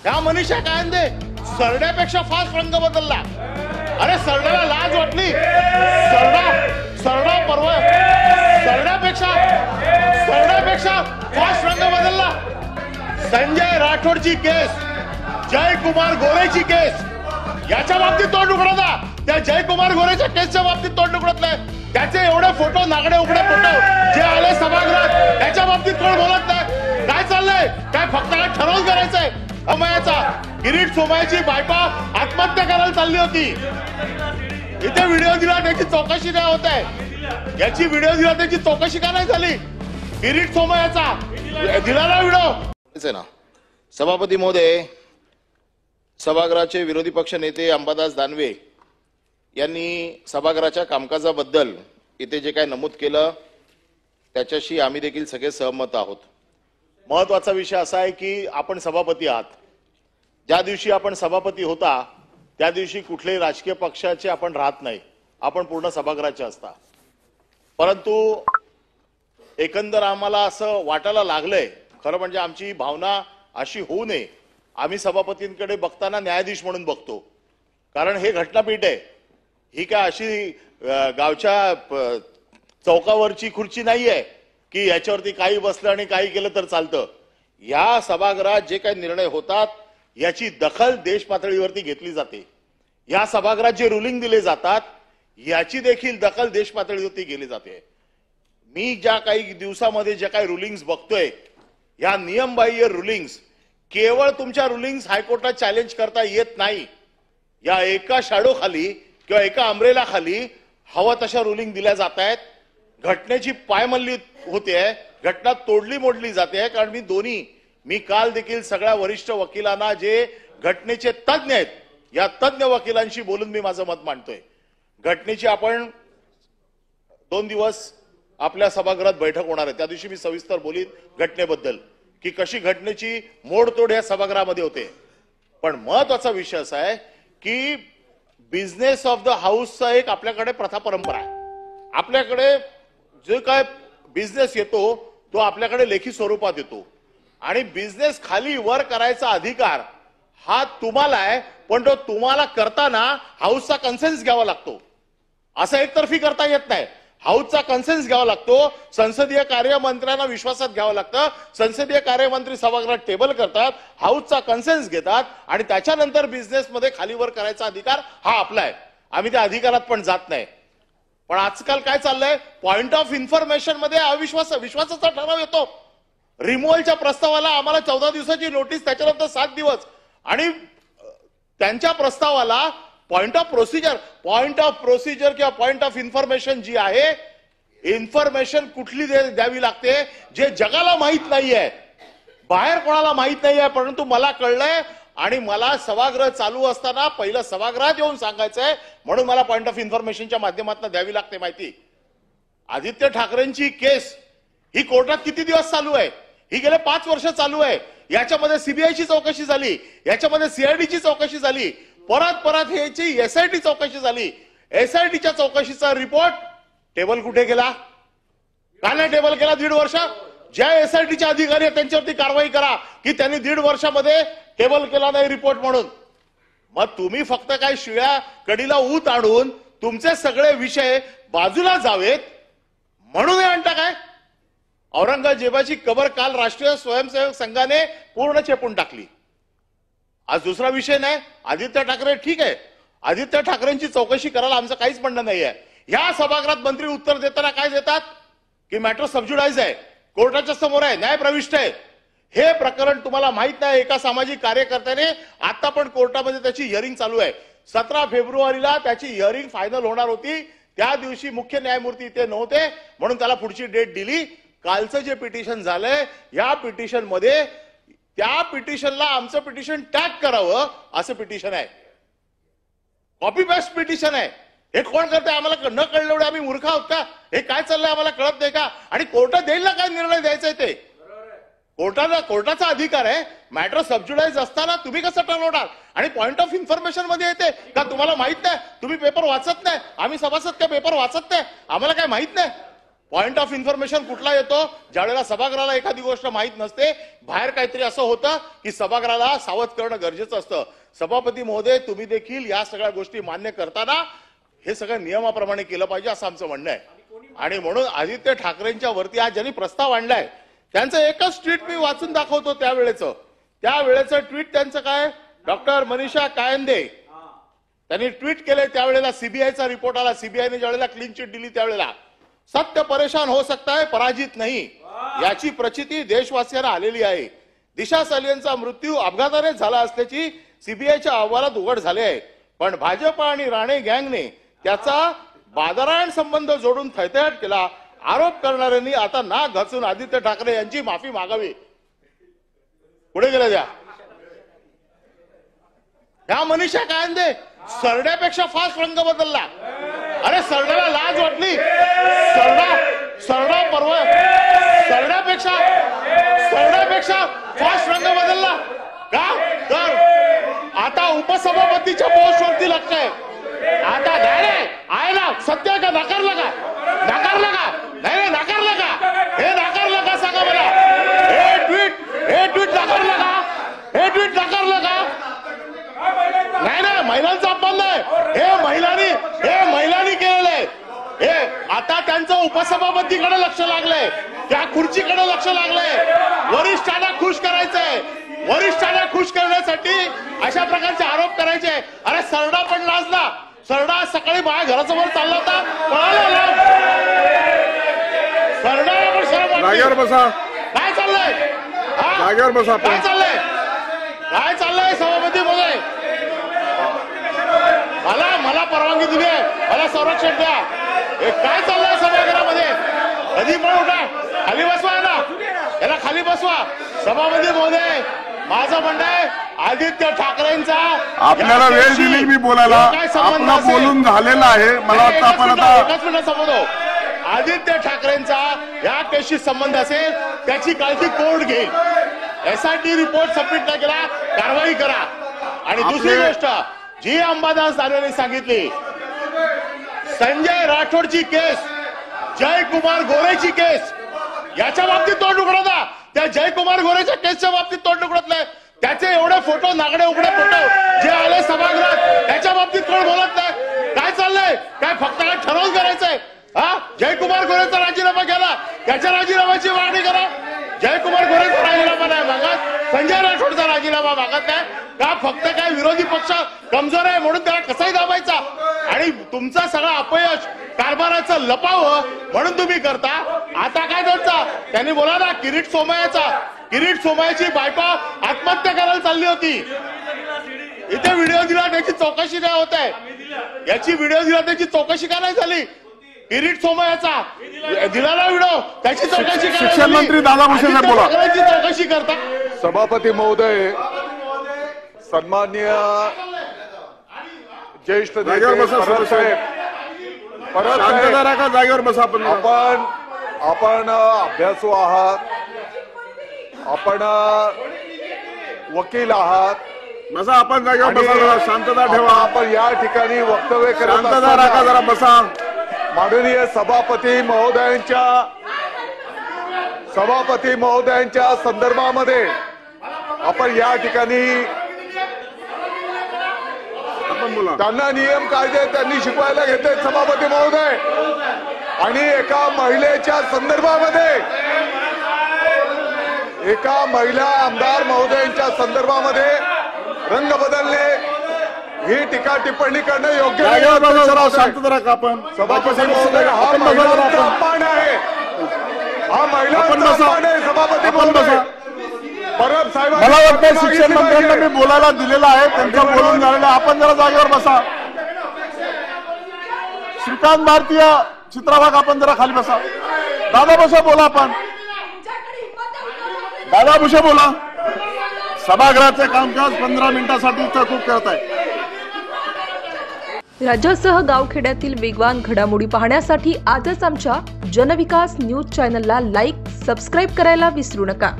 ह्या मनीषा कायंदे सरड्यापेक्षा फास्ट रंग बदलला. अरे सरड्याला लाज वाटली. सरडा परवा सरड्यापेक्षा फास्ट रंग बदलला. संजय राठोडची केस, जयकुमार गोरेची केस, याच्या बाबतीत तोंड उघडता. त्या जयकुमार गोरेच्या केसच्या बाबतीत तोंड उघडत नाही. त्याचे एवढे फोटो, नागडे उघडे फोटो जे आले सभागृहात, त्याच्या बाबतीत कोण बोलत नाही. काय चाललंय? काय फक्त काय ठरवून करायचंय? अमयाचा किरीट सोमयाची बायको आत्महत्या करायला चालली होती. इथे व्हिडिओ दिला, त्याची चौकशी नाही होत आहे. याची व्हिडिओ दिला, त्याची चौकशी का नाही झाली? किरीट सोमयाचा दिला ना व्हिडिओ ना. सभापती महोदय, सभागृहाचे विरोधी पक्ष नेते अंबादास दानवे यांनी सभागृहाच्या कामकाजाबद्दल इथे जे काय नमूद केलं त्याच्याशी आम्ही देखील सगळे सहमत आहोत. महत्वाचा विषय असा आहे की आपण सभापती आहात. ज्या दिवशी आपण सभापती होता त्या दिवशी कुठल्याही राजकीय पक्षाचे आपण राहत नाही, आपण पूर्ण सभागृहाचे असता. परंतु एकंदर आम्हाला असं वाटायला लागलंय, खरं म्हणजे आमची भावना अशी होऊ नये. आम्ही सभापतींकडे बघताना न्यायाधीश म्हणून बघतो, कारण हे घटनापीठ आहे. ही काय अशी गावच्या चौकावरची खुर्ची नाही आहे की याच्यावरती काही बसलं आणि काही केलं तर चालतं. या सभागृहात जे काही निर्णय होतात याची दखल देश पातळीवरती घेतली जाते. या सभागृहात जे रुलिंग दिले जातात याची देखील दखल देश पातळीवरती घेतली जाते. मी ज्या काही दिवसामध्ये जे काही रुलिंग्स बघतोय, या नियमबाह्य रुलिंग्स, केवळ तुमच्या रुलिंग्स हायकोर्टात चॅलेंज करता येत नाही. या एका शॅडो खाली किंवा एका अम्ब्रेला खाली हवा तशा रुलिंग दिल्या जात आहेत. घटनेची पायमल्ली होते, घटना तोडली मोडली जाते. कारण मी काल देखील सगळ्या वरिष्ठ वकिलांना जे घटनेचे तज्ञ आहेत या तज्ञ वकिलांशी बोलून मी माझं मत मांडतोय. घटनेची आपण 2 दिवस आपल्या सभागृहात बैठक होणार आहे, त्या दिवशी मी सविस्तर बोलीन घटनेबद्दल की कशी घटनेची मोडतोड या सभागृहामध्ये होते. पण महत्वाचा विषय असा आहे की बिझनेस ऑफ द हाऊसचा एक आपल्याकडे प्रथा परंपरा आहे. आपल्याकडे जे काय बिझनेस येतो तो आपल्याकडे लेखी स्वरूपात येतो आणि बिझनेस खाली वर करायचा अधिकार हा तुम्हाला आहे, पण तो तुम्हाला करताना हाऊसचा कन्सेन्स घ्यावा लागतो. असं एकतर्फी करता येत नाही. हाऊसचा कन्सेन्स घ्यावा लागतो. संसदीय कार्यमंत्र्यांना विश्वासात घ्यावं लागतं. संसदीय कार्यमंत्री सभागृहात टेबल करतात, हाऊसचा कन्सेन्स घेतात आणि त्याच्यानंतर बिझनेसमध्ये खालीवर करायचा अधिकार हा आपला आहे. आम्ही त्या अधिकारात पण जात नाही. पण आजकाल काय चाललंय, पॉइंट ऑफ इन्फॉर्मेशन मध्ये विश्वासाचा ठराव येतो. रिमूव्हलच्या प्रस्तावाला आम्हाला 14 दिवसाची नोटीस, त्याच्यानंतर 7 दिवस, आणि त्यांच्या प्रस्तावाला पॉइंट ऑफ प्रोसिजर किंवा पॉइंट ऑफ इन्फॉर्मेशन जी आहे, इन्फॉर्मेशन कुठली द्यावी लागते जे जगाला माहित नाहीये, बाहेर कोणाला माहित नाहीये, परंतु मला कळलंय आणि मला सभागृह चालू असताना पहिलं सभागृहात येऊन सांगायचंय, म्हणून मला पॉइंट ऑफ इन्फॉर्मेशनच्या माध्यमातून द्यावी लागते माहिती. आदित्य ठाकरेंची केस ही कोर्टात किती दिवस चालू आहे? ही गेले 5 वर्ष चालू आहे. याच्यामध्ये सीबीआयची चौकशी झाली, याच्यामध्ये सीआयडीची चौकशी झाली, परत ह्याची एसआयटी चौकशी झाली. एसआयटीच्या चौकशीचा रिपोर्ट टेबल कुठे गेला? का नाही टेबल केला 1.5 वर्ष? ज्या एसआयटीचे अधिकारी आहेत त्यांच्यावरती कारवाई करा की त्यांनी 1.5 वर्षामध्ये टेबल केला नाही रिपोर्ट म्हणून. मग तुम्ही फक्त काय शिळ्या कडीला ऊत आणून तुमचे सगळे विषय बाजूला जावेत म्हणून हे आणता काय? औरंगजेबाची कबर काल राष्ट्रीय स्वयंसेवक संघाने पूर्ण चेपून टाकली. आज दुसरा विषय नाही. आदित्य ठाकरे ठीक आहे, आदित्य ठाकरेंची चौकशी करायला आमचं काहीच म्हणणं नाही आहे. या सभागृहात मंत्री उत्तर देताना काय देतात की मॅटर सबज्युडाइज आहे, कोर्टाच्या समोर आहे, न्याय प्रविष्ट आहे. हे प्रकरण तुम्हाला माहित नाही. एका सामाजिक कार्यकर्त्याने आता पण कोर्टामध्ये त्याची हिअरिंग चालू आहे. 17 फेब्रुवारीला त्याची हिअरिंग फायनल होणार होती. त्या दिवशी मुख्य न्यायमूर्ती इथे नव्हते म्हणून त्याला पुढची डेट दिली. कालचं जे पिटिशन झालंय या पिटिशन मध्ये त्या पिटिशनला आमचं पिटिशन टॅग करावं असं पिटिशन आहे. कॉपी पेस्ट पिटिशन आहे. हे कोण करते? आम्हाला न कळलं एवढे आम्ही मूर्ख आहोत का? हे काय चाललंय आम्हाला कळत नाही का? आणि कोर्टात देईल ना काय निर्णय द्यायचा आहे ते कोर्टाचा अधिकार आहे. मॅटर सबज्युडाइज असताना तुम्ही कसं ठरवणार? आणि पॉइंट ऑफ इन्फॉर्मेशन मध्ये येते का? तुम्हाला माहित नाही? तुम्ही पेपर वाचत नाही? आम्ही सभासद काय पेपर वाचत नाही? आम्हाला काय माहित नाही? पॉइंट ऑफ इन्फॉर्मेशन कुठला येतो? ज्यावेळेला सभागृहाला एखादी गोष्ट माहित नसते, बाहेर काहीतरी असं होतं की सभागृहाला सावध करणं गरजेचं असतं. सभापती महोदय, तुम्ही देखील या सगळ्या गोष्टी मान्य करताना हे सगळं नियमाप्रमाणे केलं पाहिजे असं आमचं म्हणणं आहे. आणि म्हणून आदित्य ठाकरेंच्या वरती आज ज्यांनी प्रस्ताव आणलाय त्यांचं एकच ट्विट मी वाचून दाखवतो. त्यावेळेचं ट्विट त्यांचं काय? डॉक्टर मनीषा कायंदे त्यांनी ट्विट केले. त्यावेळेला सीबीआयचा रिपोर्ट आला. सीबीआयने ज्यावेळेला क्लीन चिट दिली त्यावेळेला सत्य परेशान हो सकता है, पराजित नाही, याची प्रचिती देशवासियांना आलेली आहे. दिशा सालियनचा मृत्यू अपघाताने झाला असल्याची सीबीआयच्या अहवालात उघड झाले आहे. पण भाजप आणि राणे गँगने त्याचा बादरायण संबंध जोडून थैथयाट केला. आरोप करणाऱ्यांनी आता नाक घासून आदित्य ठाकरे यांची माफी मागावी. पुढे गेल्या त्या मनीषा कायंदे सरड्यापेक्षा फास्ट रंग बदलला. अरे सरड्याला लाज वाटली. सरड्यापेक्षा फास्ट रंग बदलला का? तर आता उपसभापतीच्या पोस्टवरती लक्ष आहे. आता आहे ना, सत्य का? नाकारलं का? नाही नाकारलं का? हे नाकारलं का? सांगा मला. हे ट्विट नाकारलं का? नाही, महिलांचा अपमान नाही. हे महिलांनी केलेलं आहे. हे आता त्यांचं उपसभापतीकडे लक्ष लागलंय, त्या खुर्चीकडे लक्ष लागलंय. वरिष्ठांना खुश करण्यासाठी अशा प्रकारचे आरोप करायचे. अरे सरडा पण लाजला. सरडा सकाळी माझ्या घरासमोर चालला होता, पळाला. सरडाला पण शरम वाटते. काय चाललंय? काय चाललंय सभापती महोदय? मला परवानगी दिली आहे, मला संरक्षण द्या. हे काय चाललंय सभागृहामध्ये? कधी पण उठा, खाली बसवा ना, याला खाली बसवा. सभापती महोदय, माझं म्हणणं आहे आदित्य ठाकरेंचा आपल्याला वेळ दिली मी बोलायला, आपला बोलून झालेला आहे. मला वाटतं आपण आता एकच मिनिट समजतो. आदित्य ठाकरेंचा या केसशी संबंध असेल त्याची काळजी कोर्ट घेईल. एसआयटी रिपोर्ट सबमिट नाही केला, कारवाई करा. आणि दुसरी गोष्ट जी अंबादास दानवेंनी सांगितली, संजय राठोडची केस, जयकुमार गोरेची केस, याच्या बाबतीत तोंड उघडत ना. त्या जयकुमार गोरेच्या केसच्या बाबतीत तोंड उघडत नाही. त्याचे एवढे फोटो, नागडे उघडे फोटो जे आले सभागृहात, त्याच्या बाबतीत कोण बोलत नाही. काय चाललंय? काय फक्त काय ठरवून करायचंय? जयकुमार गोरेचा राजीनामा घ्याला, त्याच्या राजीनाम्याची मागणी करा. जयकुमार गोरेचा राजीनामा नाही मागत, संजय राठोडचा राजीनामा मागत नाही का? फक्त काय विरोधी पक्ष कमजोर आहे म्हणून त्याला कसाही दाबायचा आणि तुमचा सगळा अपयश कारभाराचं लपावं म्हणून तुम्ही करता. आता काय त्यांचा त्यांनी बोला ना, किरीट सोमय्याची बायको आत्महत्या करायला चालली होती. इथे व्हिडिओ दिला, त्याची चौकशी काय होत आहे? याची व्हिडिओ दिला, त्याची चौकशी का नाही झाली? किरीट सोमय्याचा दिला ना व्हिडिओ, त्याची चौकशी करा. शिक्षण मंत्री दादा भुसे साहेब बोला. चौकशी करता. सभापती महोदय, सन्माननीय ज्येष्ठ जागेवर बसा. आपण अभ्यासू आहात, आपण वकील आहात. बसा, आपण जागेवर बसा. शांतता ठेवा. आपण या ठिकाणी वक्तव्य करत राखा, जरा बसा. माननीय सभापती महोदयांच्या संदर्भामध्ये आपण या ठिकाणी त्यांना नियम कायदे त्यांनी शिकवायला घेतले सभापती महोदय. आणि एका महिलेच्या संदर्भामध्ये, एका महिला आमदार महोदयांच्या संदर्भामध्ये रंग बदलणे, ही टीका टिप्पणी करणं योग्य नाही. शांतता राखा. आपण सभापती महोदय, हा महिलांचा अपमान आहे. हा महिलांचा अपमान आहे सभापती महोदय. परब साहेब, मला वाटतं शिक्षण मंत्र्यांना मी बोलायला दिलेला आहे, त्यांचं बोलून झालेलं. आपण जरा जागेवर बसा. श्रीकांत भारतीय चित्राभाग, आपण जरा खाली बसा. दादा भुसे बोला. आपण दादा भुसे बोला. सभागृहाचे कामकाज 15 मिनिटांसाठी तहकूब करत आहे. राज्यासह गावखेड्यातील वेगवान घडामोडी पाहण्यासाठी आजच आमच्या जनविकास न्यूज चॅनलला लाईक, सबस्क्राईब करायला विसरू नका.